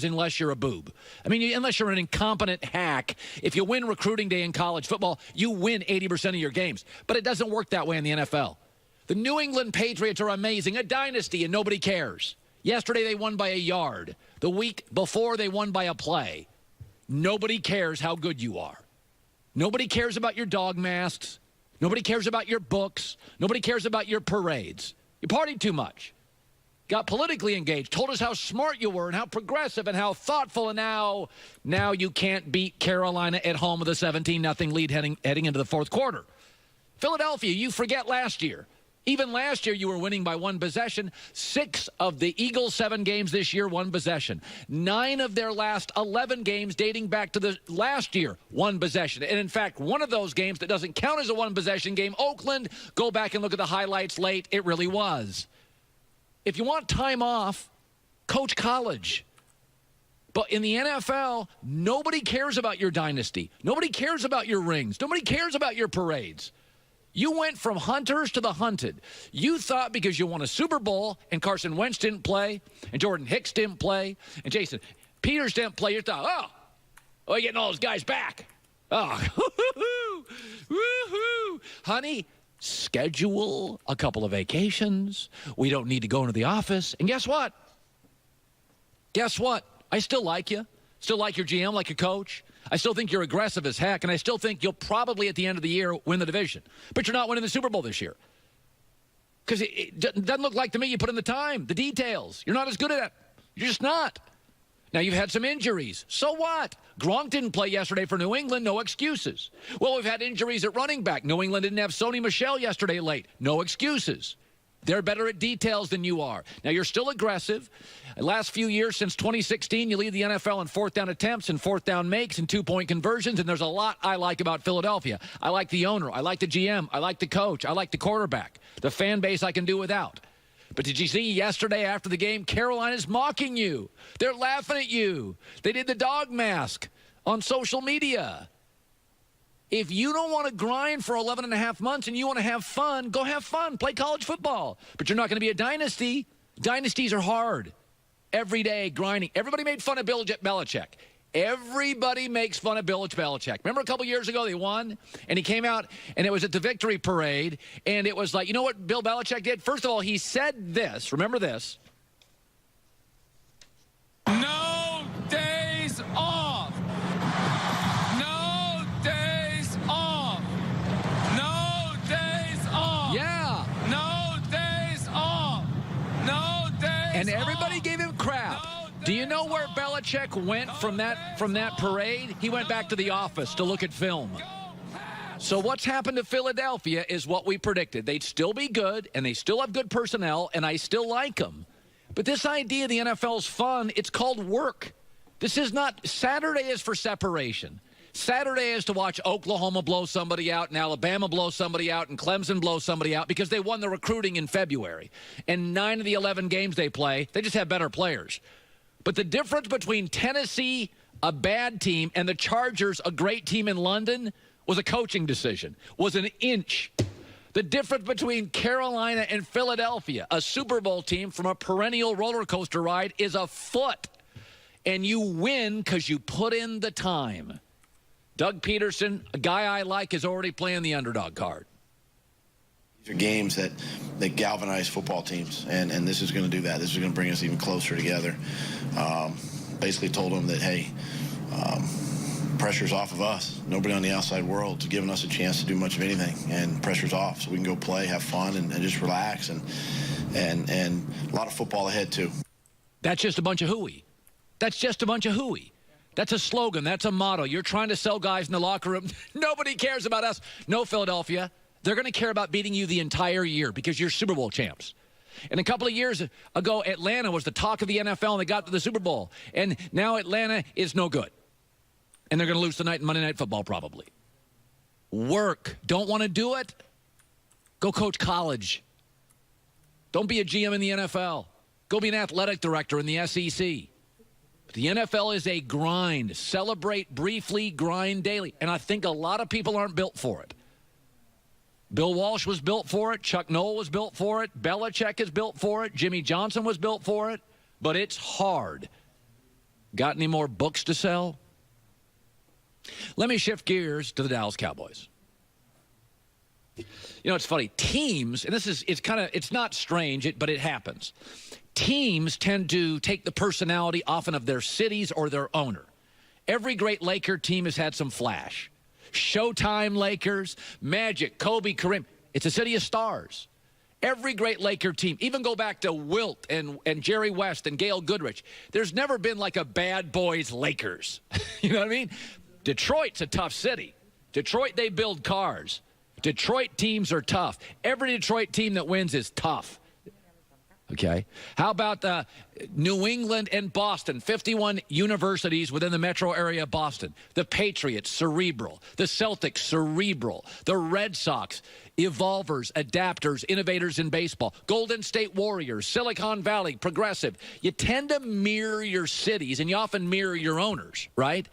unless you're a boob. I mean, unless you're an incompetent hack. If you win recruiting day in college football, you win 80% of your games. But it doesn't work that way in the NFL. The New England Patriots are amazing, a dynasty, and nobody cares. Yesterday they won by a yard. The week before they won by a play. Nobody cares how good you are. Nobody cares about your dog masks. Nobody cares about your books. Nobody cares about your parades. You partied too much. Got politically engaged, told us how smart you were and how progressive and how thoughtful, and now you can't beat Carolina at home with a 17-0 lead heading into the fourth quarter. Philadelphia, you forget last year. Even last year, you were winning by one possession. 6 of the Eagles' 7 games this year, 1 possession. 9 of their last 11 games dating back to the last year, 1 possession. And in fact, one of those games that doesn't count as a 1-possession game, Oakland, go back and look at the highlights late. It really was. If you want time off, coach college. But in the NFL, nobody cares about your dynasty. Nobody cares about your rings. Nobody cares about your parades. You went from hunters to the hunted. You thought because you won a Super Bowl and Carson Wentz didn't play and Jordan Hicks didn't play and Jason Peters didn't play, you thought, oh, you're getting all those guys back. Oh, woo-hoo, honey. Schedule a couple of vacations. We don't need to go into the office. And guess what? I still like you. Still like your GM, like your coach. I still think you're aggressive as heck, and I still think you'll probably, at the end of the year, win the division. But you're not winning the Super Bowl this year. Because it doesn't look like to me you put in the time, the details. You're not as good at it. You're just not. Now, you've had some injuries. So what? Gronk didn't play yesterday for New England. No excuses. Well, we've had injuries at running back. New England didn't have Sony Michel yesterday late. No excuses. They're better at details than you are. Now, you're still aggressive. The last few years, since 2016, you lead the NFL in 4th down attempts and 4th down makes and 2-point conversions, and there's a lot I like about Philadelphia. I like the owner. I like the GM. I like the coach. I like the quarterback. The fan base I can do without. But did you see yesterday after the game, Carolina's mocking you. They're laughing at you. They did the dog mask on social media. If you don't want to grind for 11 and a half months and you want to have fun, go have fun. Play college football. But you're not going to be a dynasty. Dynasties are hard. Every day, grinding. Everybody made fun of Bill Belichick. Everybody makes fun of Bill Belichick. Remember a couple years ago they won? And he came out, and it was at the victory parade, and it was like, you know what Bill Belichick did? First of all, he said this. Remember this. No days off. No days off. No days off. Yeah. No days off. No days And everybody off. gave him crap. Do you know where Belichick went from that parade? He went back to the office to look at film. So what's happened to Philadelphia is what we predicted. They'd still be good, and they still have good personnel, and I still like them. But this idea the NFL's fun, it's called work. This is not – Saturday is for separation. Saturday is to watch Oklahoma blow somebody out and Alabama blow somebody out and Clemson blow somebody out because they won the recruiting in February. And 9 of the 11 games they play, they just have better players. But the difference between Tennessee, a bad team, and the Chargers, a great team in London, was a coaching decision, was an inch. The difference between Carolina and Philadelphia, a Super Bowl team from a perennial roller coaster ride, is a foot. And you win because you put in the time. Doug Peterson, a guy I like, is already playing the underdog card. These are games that galvanize football teams, and this is going to do that. This is going to bring us even closer together. Basically told them that, hey, pressure's off of us. Nobody on the outside world's giving us a chance to do much of anything, and pressure's off, so we can go play, have fun, and just relax, and a lot of football ahead, too. That's just a bunch of hooey. That's just a bunch of hooey. That's a slogan. That's a motto. You're trying to sell guys in the locker room. Nobody cares about us. No, Philadelphia. They're going to care about beating you the entire year because you're Super Bowl champs. And a couple of years ago, Atlanta was the talk of the NFL, and they got to the Super Bowl. And now Atlanta is no good. And they're going to lose tonight in Monday Night Football probably. Work. Don't want to do it? Go coach college. Don't be a GM in the NFL. Go be an athletic director in the SEC. The NFL is a grind. Celebrate briefly, grind daily. And I think a lot of people aren't built for it. Bill Walsh was built for it. Chuck Noll was built for it. Belichick is built for it. Jimmy Johnson was built for it. But it's hard. Got any more books to sell? Let me shift gears to the Dallas Cowboys. You know, it's funny. Teams, and it's not strange, but it happens. Teams tend to take the personality often of their cities or their owner. Every great Laker team has had some flash. Showtime Lakers, Magic, Kobe, Kareem. It's a city of stars. Every great Laker team, even go back to Wilt and Jerry West and Gail Goodrich, there's never been like a bad boys Lakers. You know what I mean? Detroit's a tough city. Detroit, they build cars. Detroit teams are tough. Every Detroit team that wins is tough. Okay. How about New England and Boston, 51 universities within the metro area of Boston. The Patriots, cerebral. The Celtics, cerebral. The Red Sox, evolvers, adapters, innovators in baseball. Golden State Warriors, Silicon Valley, progressive. You tend to mirror your cities, and you often mirror your owners, right?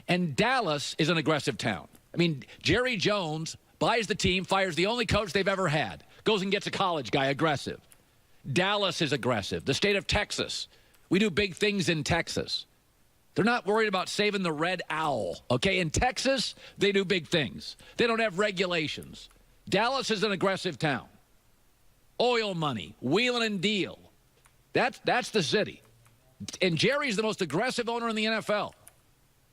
And Dallas is an aggressive town. I mean, Jerry Jones buys the team, fires the only coach they've ever had, goes and gets a college guy, aggressive. Dallas is aggressive. The state of Texas. We do big things in Texas. They're not worried about saving the red owl, okay? In Texas, they do big things. They don't have regulations. Dallas is an aggressive town. Oil money, wheeling and deal. That's the city. And Jerry's the most aggressive owner in the NFL.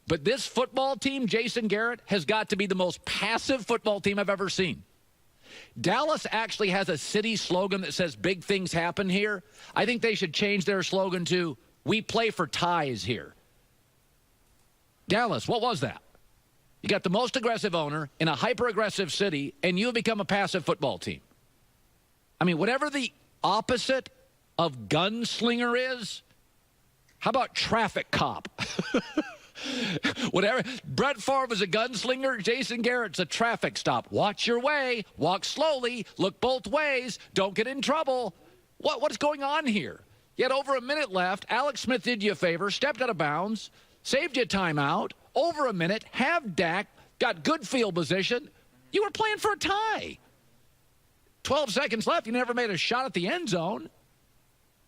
But this football team, Jason Garrett, has got to be the most passive football team I've ever seen. Dallas actually has a city slogan that says big things happen here. I think they should change their slogan to we play for ties here. Dallas, what was that? You got the most aggressive owner in a hyper-aggressive city, and you have become a passive football team. I mean, whatever the opposite of gunslinger is, how about traffic cop? Whatever. Brett Favre was a gunslinger. Jason Garrett's a traffic stop. Watch your way. Walk slowly. Look both ways. Don't get in trouble. What's going on here? You had over a minute left. Alex Smith did you a favor, stepped out of bounds, saved you a timeout. Over a minute. Have Dak. Got good field position. You were playing for a tie. 12 seconds left. You never made a shot at the end zone.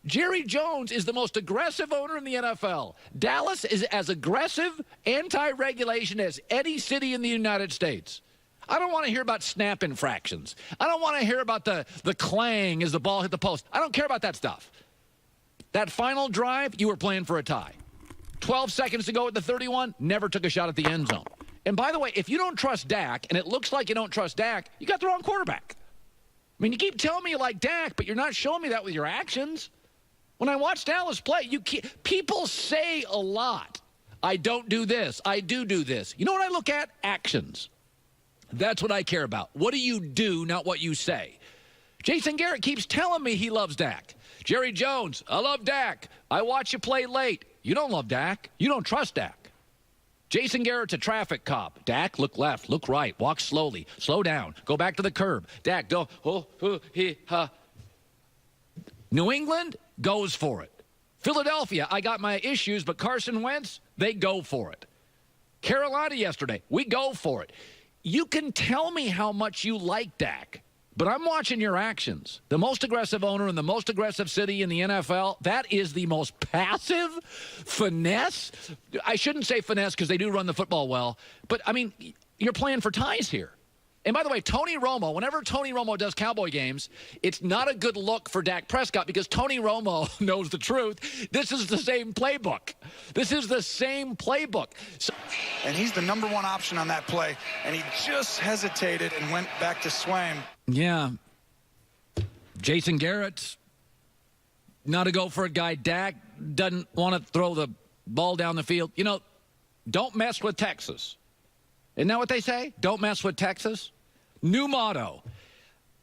Jerry Jones is the most aggressive owner in the NFL. Dallas is as aggressive, anti-regulation as any city in the United States. I don't want to hear about snap infractions. I don't want to hear about the clang as the ball hit the post. I don't care about that stuff. That final drive, you were playing for a tie. 12 seconds to go at the 31, never took a shot at the end zone. And by the way, if you don't trust Dak, and it looks like you don't trust Dak, you got the wrong quarterback. I mean, you keep telling me you like Dak, but you're not showing me that with your actions. When I watch Dallas play, people say a lot. I don't do this. I do this. You know what I look at? Actions. That's what I care about. What do you do, not what you say? Jason Garrett keeps telling me he loves Dak. Jerry Jones, I love Dak. I watch you play late. You don't love Dak. You don't trust Dak. Jason Garrett's a traffic cop. Dak, look left, look right, walk slowly, slow down, go back to the curb. Dak, go, New England goes for it. Philadelphia, I got my issues, but Carson Wentz, they go for it. Carolina yesterday, we go for it. You can tell me how much you like Dak, but I'm watching your actions. The most aggressive owner in the most aggressive city in the NFL, that is the most passive finesse. I shouldn't say finesse because they do run the football well, but, I mean, you're playing for ties here. And by the way, Tony Romo, whenever Tony Romo does Cowboy games, it's not a good look for Dak Prescott because Tony Romo knows the truth. This is the same playbook. This is the same playbook. And he's the number one option on that play, and he just hesitated and went back to Swaim. Yeah. Jason Garrett's not a go for a guy. Dak doesn't want to throw the ball down the field. You know, don't mess with Texas. Isn't that what they say? Don't mess with Texas. New motto.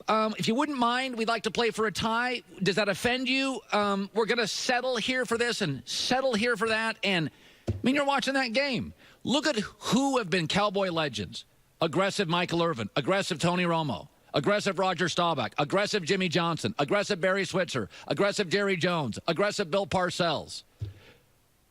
If you wouldn't mind, we'd like to play for a tie. Does that offend you? We're going to settle here for this and settle here for that. And, I mean, you're watching that game. Look at who have been Cowboy legends. Aggressive Michael Irvin. Aggressive Tony Romo. Aggressive Roger Staubach. Aggressive Jimmy Johnson. Aggressive Barry Switzer. Aggressive Jerry Jones. Aggressive Bill Parcells. I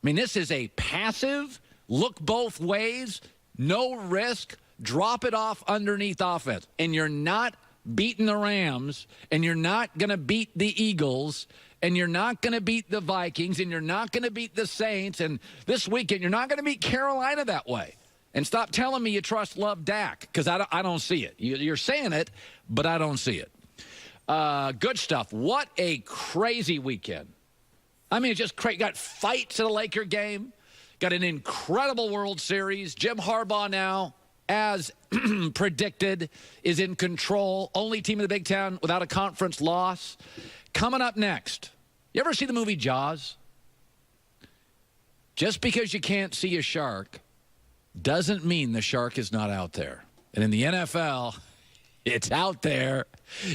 mean, this is a passive, look both ways, no risk, drop it off underneath offense. And you're not beating the Rams, and you're not going to beat the Eagles, And you're not going to beat the Vikings, and you're not going to beat the Saints, and this weekend you're not going to beat Carolina that way. And stop telling me you trust Love Dak, because I don't see it. You're saying it, but I don't see it. Good stuff. What a crazy weekend. I mean, it's just crazy. Got fights at a Laker game. Got an incredible World Series. Jim Harbaugh now, as predicted, is in control. Only team in the Big Ten without a conference loss. Coming up next, you ever see the movie Jaws? Just because you can't see a shark doesn't mean the shark is not out there. And in the NFL, it's out there.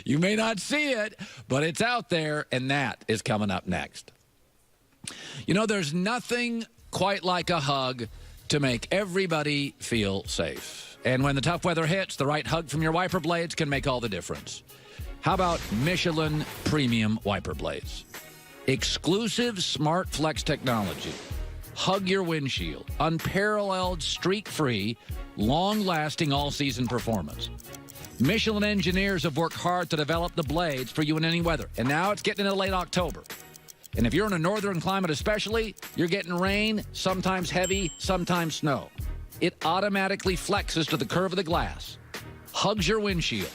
You may not see it, but it's out there, and that is coming up next. You know, there's nothing quite like a hug to make everybody feel safe. And when the tough weather hits, the right hug from your wiper blades can make all the difference. How about Michelin Premium Wiper Blades? Exclusive Smart Flex technology. Hug your windshield. Unparalleled, streak-free, long-lasting, all-season performance. Michelin engineers have worked hard to develop the blades for you in any weather. And now it's getting into late October. And if you're in a northern climate especially, you're getting rain, sometimes heavy, sometimes snow. It automatically flexes to the curve of the glass. Hugs your windshield.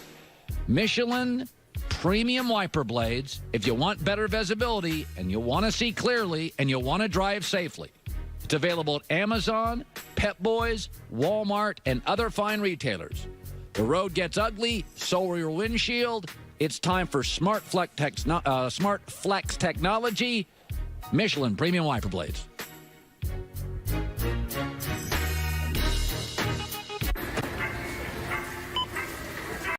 Michelin Premium Wiper Blades, if you want better visibility and you want to see clearly and you want to drive safely. It's available at Amazon, Pep Boys, Walmart, and other fine retailers. The road gets ugly, so will your windshield. It's time for Smart Flex technology. Michelin Premium Wiper Blades.